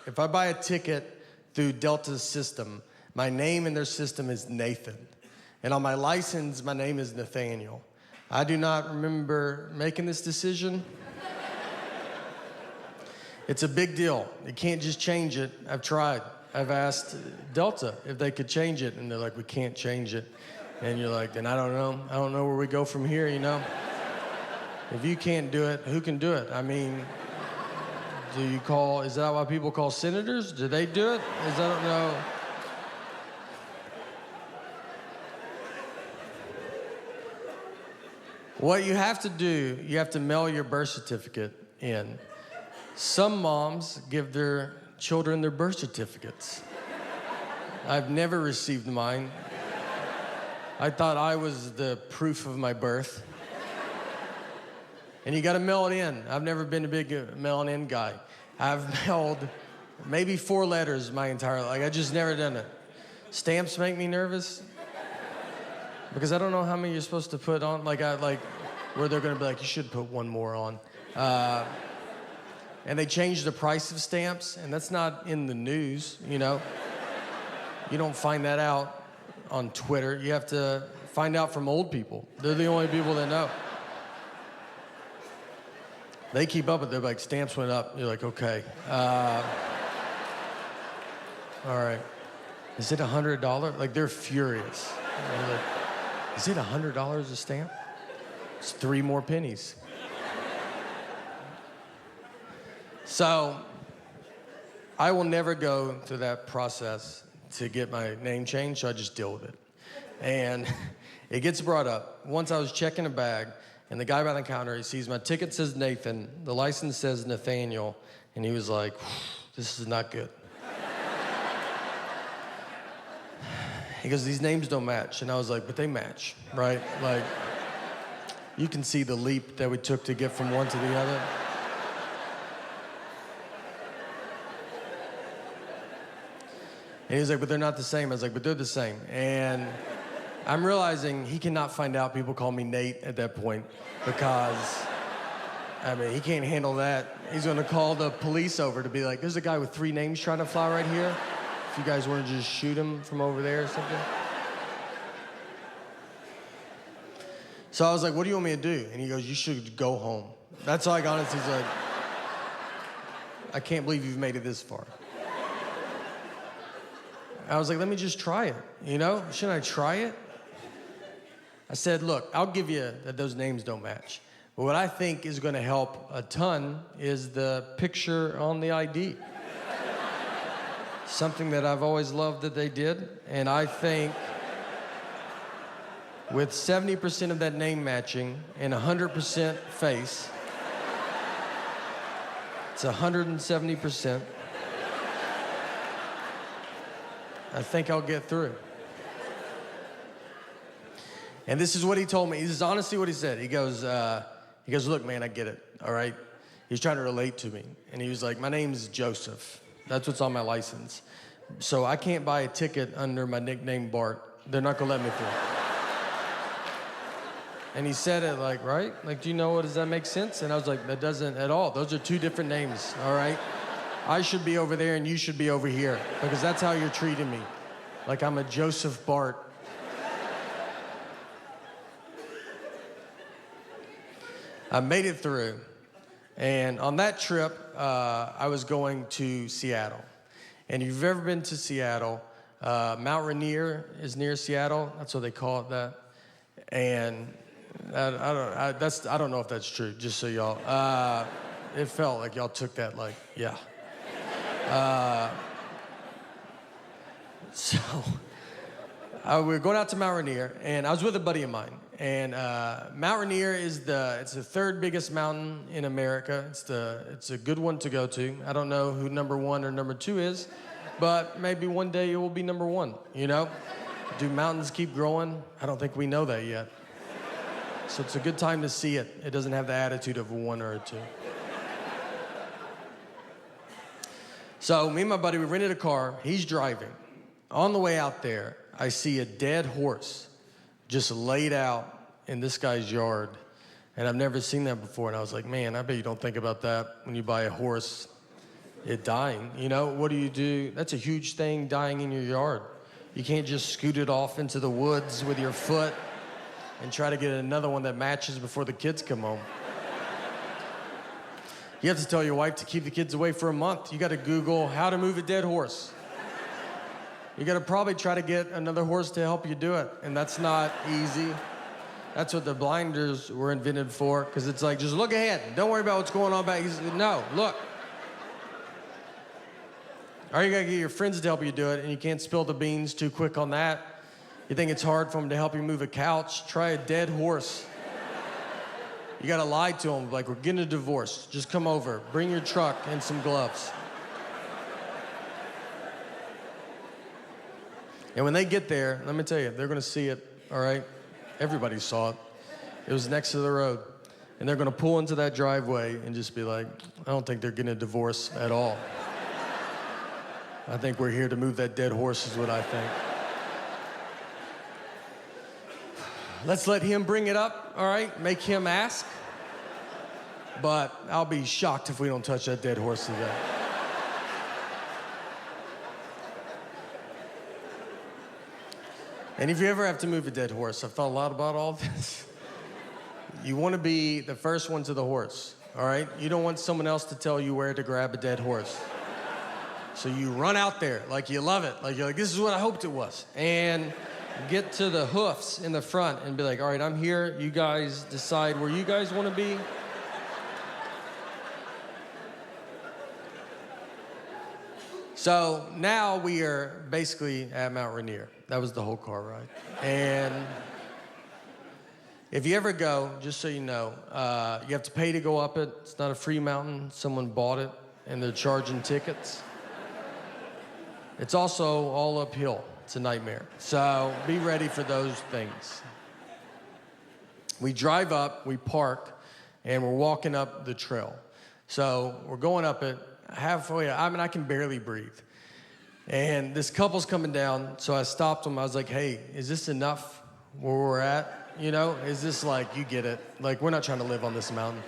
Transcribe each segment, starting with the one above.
if I buy a ticket through Delta's system, my name in their system is Nathan. And on my license, my name is Nathaniel. I do not remember making this decision. It's a big deal. You can't just change it. I've tried. I've asked Delta if they could change it, and they're like, we can't change it. And you're like, then I don't know. I don't know where we go from here, you know? If you can't do it, who can do it? I mean, is that why people call senators? Do they do it? I don't know. What you have to do, you have to mail your birth certificate in. Some moms give their children their birth certificates. I've never received mine. I thought I was the proof of my birth. And you gotta mail it in. I've never been a big mailing in guy. I've mailed maybe 4 letters my entire life. I just never done it. Stamps make me nervous because I don't know how many you're supposed to put on. Where they're gonna be like, you should put one more on. And they changed the price of stamps, and that's not in the news, you know? You don't find that out on Twitter. You have to find out from old people. They're the only people that know. They keep up with it. They're like, stamps went up. You're like, okay. All right. Is it $100? Like, they're furious. They're like, is it $100 a stamp? It's 3 more pennies. So, I will never go through that process to get my name changed, so I just deal with it. And it gets brought up. Once I was checking a bag, and the guy behind the counter, he sees my ticket says Nathan, the license says Nathaniel, and he was like, this is not good. He goes, these names don't match. And I was like, but they match, right? Like, you can see the leap that we took to get from one to the other. And he was like, but they're not the same. I was like, but they're the same. And I'm realizing he cannot find out people call me Nate at that point because, I mean, he can't handle that. He's gonna call the police over to be like, there's a guy with 3 names trying to fly right here. If you guys wanna just shoot him from over there or something. So I was like, what do you want me to do? And he goes, you should go home. That's all I got. He's like, I can't believe you've made it this far. I was like, let me just try it, you know? Shouldn't I try it? I said, look, I'll give you that those names don't match. But what I think is gonna help a ton is the picture on the ID. Something that I've always loved that they did. And I think with 70% of that name matching and 100% face, it's 170%. I think I'll get through. And this is what he told me. This is honestly what he said. He goes, look, man, I get it, all right? He's trying to relate to me. And he was like, my name's Joseph. That's what's on my license. So I can't buy a ticket under my nickname Bart. They're not gonna let me through. And he said it like, right? Like, do you know does that make sense? And I was like, that doesn't at all. Those are 2 different names, all right? I should be over there and you should be over here because that's how you're treating me. Like I'm a Joseph Bart. I made it through. And on that trip, I was going to Seattle. And if you've ever been to Seattle, Mount Rainier is near Seattle. That's what they call it that. And I don't know if that's true, just so y'all, it felt like y'all took that like, yeah. So we were going out to Mount Rainier, and I was with a buddy of mine. And Mount Rainier it's the 3rd biggest mountain in America. It's a good one to go to. I don't know who number 1 or number 2 is, but maybe one day it will be number 1, you know? Do mountains keep growing? I don't think we know that yet. So it's a good time to see it. It doesn't have the attitude of a 1 or a 2. So me and my buddy, we rented a car. He's driving. On the way out there, I see a dead horse just laid out in this guy's yard. And I've never seen that before. And I was like, man, I bet you don't think about that when you buy a horse It dying, you know, what do you do? That's a huge thing, dying in your yard. You can't just scoot it off into the woods with your foot and try to get another one that matches before the kids come home. You have to tell your wife to keep the kids away for a month. You gotta Google how to move a dead horse. You gotta probably try to get another horse to help you do it, and that's not easy. That's what the blinders were invented for, because it's like, just look ahead. Don't worry about what's going on back. No, look. Or you gotta get your friends to help you do it, and you can't spill the beans too quick on that. You think it's hard for them to help you move a couch? Try a dead horse. You gotta lie to them, like, we're getting a divorce. Just come over, bring your truck and some gloves. And when they get there, let me tell you, they're gonna see it, all right? Everybody saw it. It was next to the road. And they're gonna pull into that driveway and just be like, I don't think they're getting a divorce at all. I think we're here to move that dead horse is what I think. Let's let him bring it up, all right? Make him ask. But I'll be shocked if we don't touch that dead horse today. And if you ever have to move a dead horse, I've thought a lot about all this. You want to be the first one to the horse, all right? You don't want someone else to tell you where to grab a dead horse. So you run out there like you love it. Like you're like, this is what I hoped it was. And get to the hoofs in the front and be like, all right, I'm here. You guys decide where you guys want to be. So now we are basically at Mount Rainier. That was the whole car ride. And if you ever go, just so you know, you have to pay to go up it. It's not a free mountain. Someone bought it, and they're charging tickets. It's also all uphill. It's a nightmare. So be ready for those things. We drive up, we park, and we're walking up the trail. So we're going up it. Halfway, I mean, I can barely breathe. And this couple's coming down, so I stopped them. I was like, hey, is this enough where we're at? You know, is this like, you get it. Like, we're not trying to live on this mountain.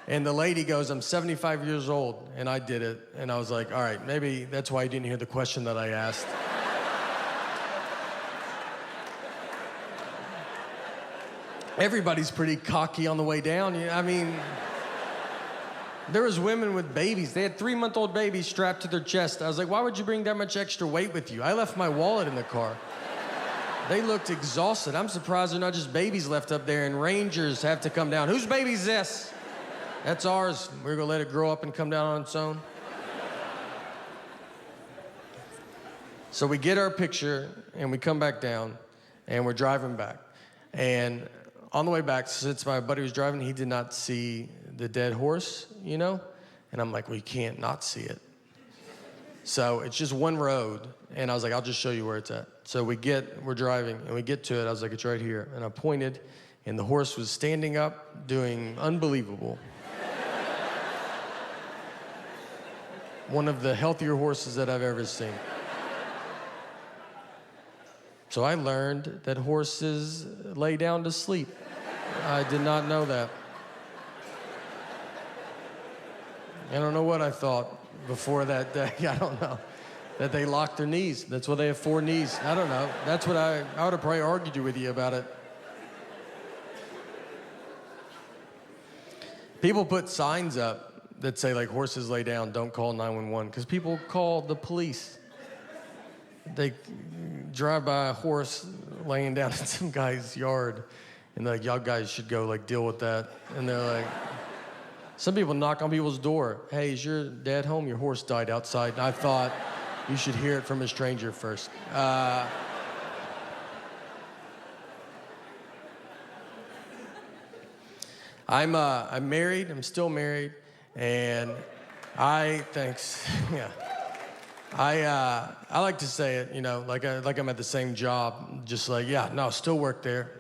And the lady goes, I'm 75 years old, and I did it. And I was like, all right, maybe that's why you didn't hear the question that I asked. Everybody's pretty cocky on the way down. I mean, there was women with babies. They had 3-month-old babies strapped to their chest. I was like, why would you bring that much extra weight with you? I left my wallet in the car. They looked exhausted. I'm surprised they're not just babies left up there and rangers have to come down. Whose baby's this? That's ours. We're gonna let it grow up and come down on its own. So we get our picture and we come back down and we're driving back. And on the way back, since my buddy was driving, he did not see the dead horse, you know? And I'm like, well, you can't not see it. So it's just one road. And I was like, I'll just show you where it's at. So we're driving and we get to it. I was like, it's right here. And I pointed and the horse was standing up doing unbelievable. One of the healthier horses that I've ever seen. So I learned that horses lay down to sleep. I did not know that. I don't know what I thought before that day. I don't know. That they lock their knees. That's why they have 4 knees. I don't know. That's what I would have probably argued with you about it. People put signs up that say, like, horses lay down, don't call 911, because people call the police. They drive by a horse laying down in some guy's yard, and they're like, y'all guys should go, like, deal with that. And they're like, some people knock on people's door. Hey, is your dad home? Your horse died outside. And I thought you should hear it from a stranger first. I'm married. I'm still married. And thanks. Yeah. I like to say it, you know, like I'm at the same job, just like, yeah, no, still work there.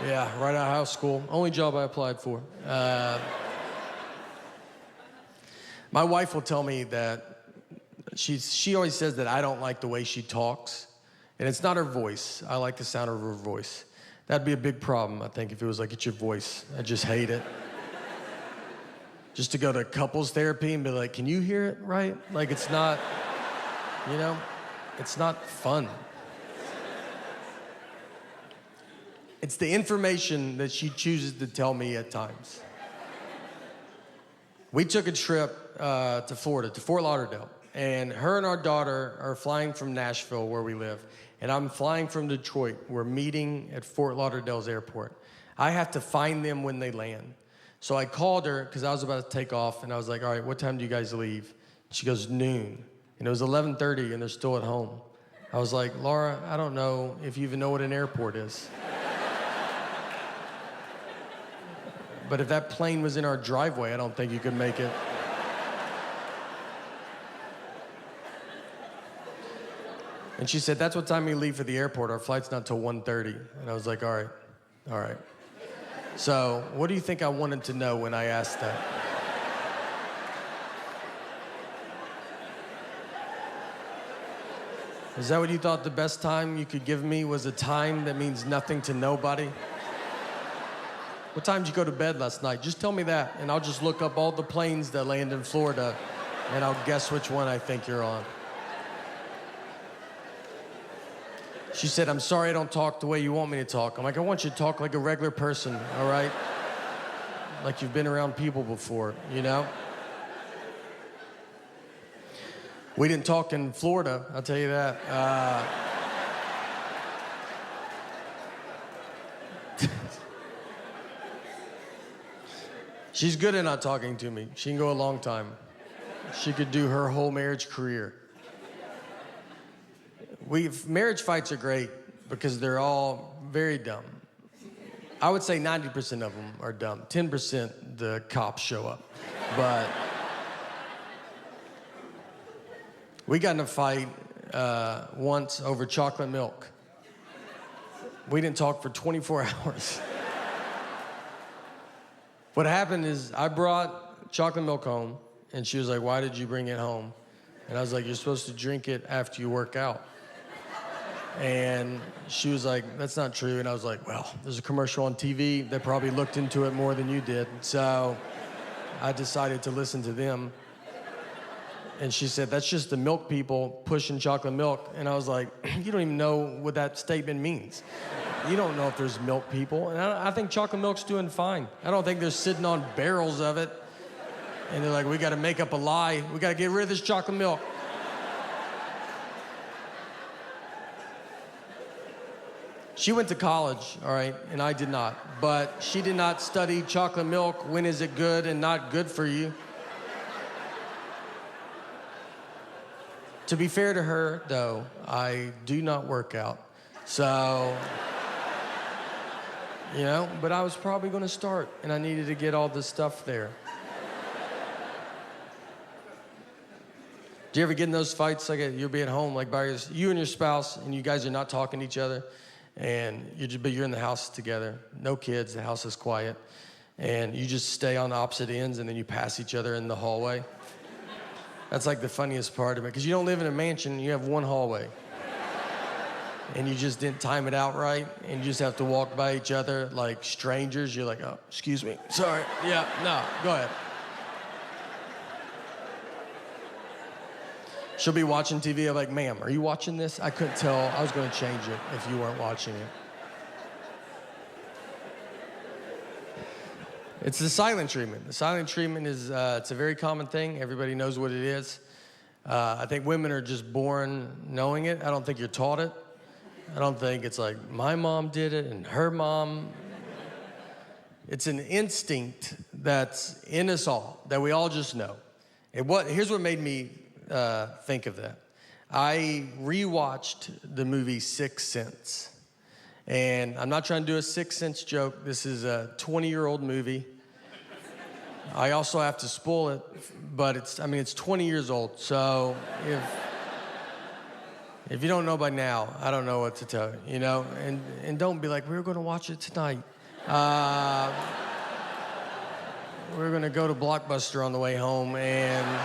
Yeah, right out of house school. Only job I applied for. My wife will tell me that she always says that I don't like the way she talks, and it's not her voice. I like the sound of her voice. That'd be a big problem, I think, if it was like, it's your voice. I just hate it. just to go to couples therapy and be like, can you hear it right? Like, it's not, it's not fun. It's the information that she chooses to tell me at times. We took a trip to Florida, to Fort Lauderdale, and her and our daughter are flying from Nashville, where we live, and I'm flying from Detroit. We're meeting at Fort Lauderdale's airport. I have to find them when they land. So I called her, because I was about to take off, and I was like, all right, what time do you guys leave? She goes, noon. And it was 11:30, and they're still at home. I was like, Laura, I don't know if you even know what an airport is. But if that plane was in our driveway, I don't think you could make it. And she said, that's what time we leave for the airport. Our flight's not till 1:30. And I was like, all right. So what do you think I wanted to know when I asked that? Is that what you thought the best time you could give me was a time that means nothing to nobody? What time did you go to bed last night? Just tell me that, and I'll just look up all the planes that land in Florida, and I'll guess which one I think you're on. She said, I'm sorry I don't talk the way you want me to talk. I'm like, I want you to talk like a regular person, all right? Like you've been around people before, you know? We didn't talk in Florida, I'll tell you that. She's good at not talking to me. She can go a long time. She could do her whole marriage career. Marriage fights are great because they're all very dumb. I would say 90% of them are dumb. 10% the cops show up. But we got in a fight once over chocolate milk. We didn't talk for 24 hours. What happened is I brought chocolate milk home, and she was like, why did you bring it home? And I was like, you're supposed to drink it after you work out. And she was like, that's not true. And I was like, well, there's a commercial on TV. They probably looked into it more than you did. So I decided to listen to them. And she said, that's just the milk people pushing chocolate milk. And I was like, you don't even know what that statement means. You don't know if there's milk people. And I think chocolate milk's doing fine. I don't think they're sitting on barrels of it. And they're like, we got to make up a lie. We got to get rid of this chocolate milk. She went to college, all right, and I did not. But she did not study chocolate milk. When is it good and not good for you? To be fair to her, though, I do not work out. So, but I was probably going to start, and I needed to get all this stuff there. Do you ever get in those fights, like you'll be at home, like you and your spouse, and you guys are not talking to each other, and you're in the house together, no kids, the house is quiet, and you just stay on opposite ends, and then you pass each other in the hallway? That's like the funniest part of it, because you don't live in a mansion, you have one hallway. And you just didn't time it out right, and you just have to walk by each other like strangers. You're like, oh, excuse me, sorry, yeah, no, go ahead. She'll be watching TV, I'm like, ma'am, are you watching this? I couldn't tell, I was gonna change it if you weren't watching it. It's the silent treatment. The silent treatment is, it's a very common thing. Everybody knows what it is. I think women are just born knowing it. I don't think you're taught it. I don't think it's like, my mom did it and her mom. It's an instinct that's in us all, that we all just know. And here's what made me think of that. I rewatched the movie Sixth Sense. And I'm not trying to do a Sixth Sense joke. This is a 20-year-old movie. I also have to spoil it, but it's 20 years old. So if you don't know by now, I don't know what to tell you, And don't be like, we're going to watch it tonight. We're going to go to Blockbuster on the way home, and